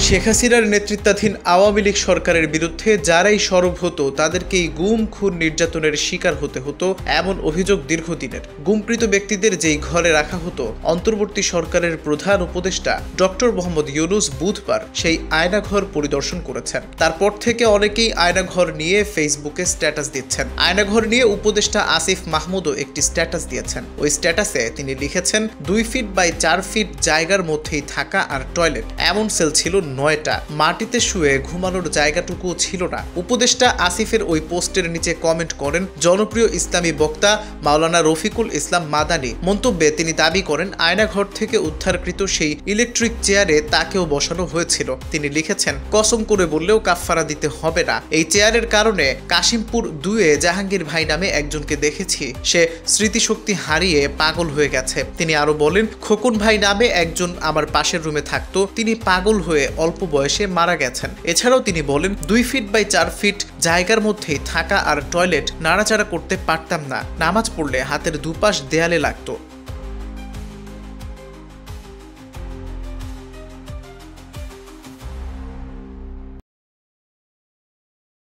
শেখ হাসিনার নেতৃত্বাধীন আওয়ামী লীগ সরকারের বিরুদ্ধে যারাই সরব হতো তাদেরকেই গুম খুন নির্যাতনের শিকার হতে হতো এমন অভিযোগ দীর্ঘদিনের। গুমকৃত ব্যক্তিদের যেই ঘরে রাখা হতো, অন্তর্বর্তী সরকারের প্রধান উপদেষ্টা ডক্টর মোহাম্মদ ইউনূস বুধবার সেই আয়নাঘর পরিদর্শন করেছেন। তারপর থেকে অনেকেই আয়নাঘর নিয়ে ফেসবুকে স্ট্যাটাস দিচ্ছেন। আয়নাঘর নিয়ে উপদেষ্টা আসিফ মাহমুদও একটি স্ট্যাটাস দিয়েছেন। ওই স্ট্যাটাসে তিনি লিখেছেন, 2 ফিট বাই 4 ফিট জায়গার মধ্যেই থাকা আর টয়লেট, এমন সেল ছিল 9টা। মাটিতে শুয়ে ঘুমানোর জায়গাটুকুও ছিল না। উপদেষ্টা আসিফের ওই পোস্টের নিচে কমেন্ট করেন জনপ্রিয় ইসলামী বক্তা মাওলানা রফিকুল ইসলাম মাদানী। মন্তব্যে তিনি দাবি করেন আয়নাঘর থেকে উদ্ধারকৃত সেই ইলেকট্রিক চেয়ারে তাকেও বসানো হয়েছিল। তিনি লিখেছেন, কসম করে বললেও কাফফারা দিতে হবে না। এই চেয়ারের কারণে কাশিমপুর 2-এ জাহাঙ্গীর ভাই নামে একজনকে দেখেছি, সে স্মৃতিশক্তি হারিয়ে পাগল হয়ে গেছে। তিনি আরো বলেন, খোকন ভাই নামে একজন আমার পাশের রুমে থাকতো, তিনি পাগল হয়ে অল্প বয়সে মারা গেছেন। এছাড়াও তিনি বলেন, 2 ফিট বাই 4 ফিট জায়গার মধ্যেই থাকা আর টয়লেট, নাড়াচাড়া করতে পারতাম না, নামাজ পড়লে হাতের দুপাশ দেয়ালে লাগতো।